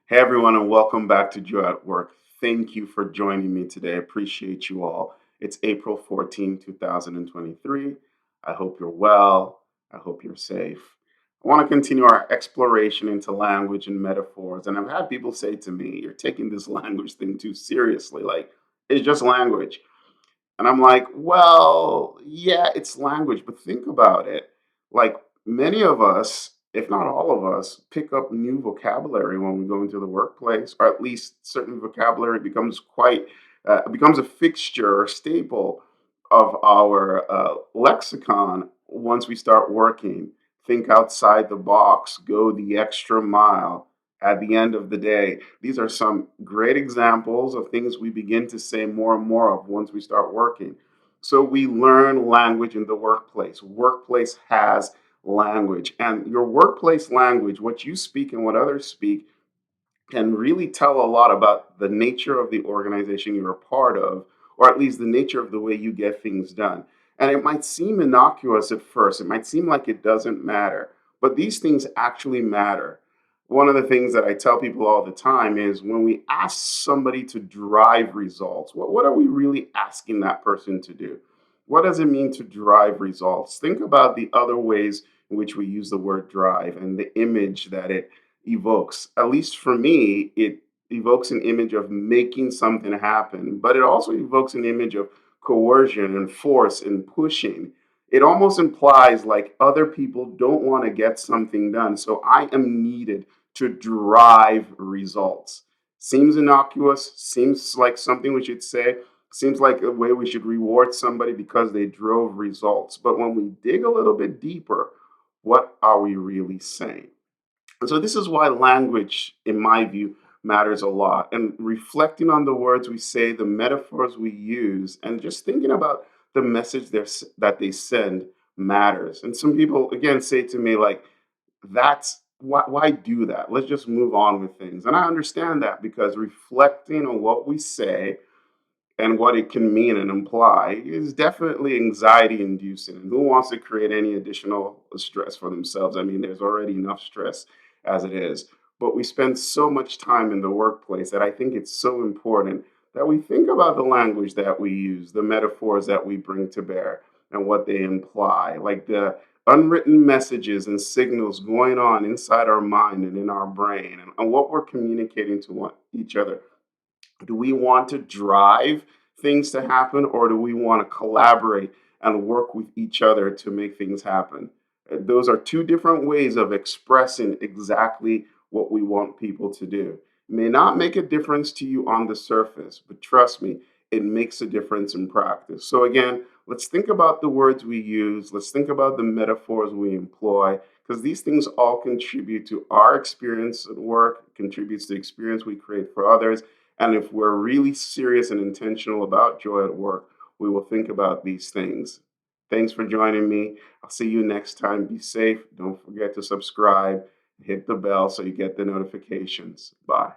Hey everyone, and welcome back to Joe at Work. Thank you for joining me today. I appreciate you all. It's April 14, 2023. I hope you're well. I hope you're safe. I want to continue our exploration into language and metaphors. And I've had people say to me, you're taking this language thing too seriously. Like, it's just language. And I'm like, well, yeah, it's language, but think about it. Like many of us, if not all of us, pick up new vocabulary when we go into the workplace, or at least certain vocabulary becomes a fixture or staple of our lexicon once we start working. Think outside the box, go the extra mile. At the end of the day, these are some great examples of things we begin to say more and more of once we start working. So we learn language in the workplace. Workplace has language, and your workplace language, what you speak and what others speak, can really tell a lot about the nature of the organization you're a part of, or at least the nature of the way you get things done. And it might seem innocuous at first, it might seem like it doesn't matter, but these things actually matter. One of the things that I tell people all the time is when we ask somebody to drive results, what are we really asking that person to do? What does it mean to drive results? Think about the other ways in which we use the word drive and the image that it evokes. At least for me, it evokes an image of making something happen, but it also evokes an image of coercion and force and pushing. It almost implies like other people don't want to get something done, so I am needed to drive results. Seems innocuous, seems like something we should say, seems like a way we should reward somebody because they drove results. But when we dig a little bit deeper, what are we really saying? And so this is why language, in my view, matters a lot. And reflecting on the words we say, the metaphors we use, and just thinking about the message that they send matters. And some people, again, say to me, like, that's why do that? Let's just move on with things. And I understand that because reflecting on what we say and what it can mean and imply is definitely anxiety inducing. And who wants to create any additional stress for themselves? I mean, there's already enough stress as it is. But we spend so much time in the workplace that I think it's so important that we think about the language that we use, the metaphors that we bring to bear, and what they imply, like the unwritten messages and signals going on inside our mind and in our brain, and what we're communicating to each other. Do we want to drive things to happen, or do we want to collaborate and work with each other to make things happen? Those are two different ways of expressing exactly what we want people to do. It may not make a difference to you on the surface, but trust me, it makes a difference in practice. So, again, let's think about the words we use, let's think about the metaphors we employ, because these things all contribute to our experience at work, contributes to the experience we create for others, and if we're really serious and intentional about joy at work, we will think about these things. Thanks for joining me. I'll see you next time. Be safe. Don't forget to subscribe, hit the bell so you get the notifications. Bye.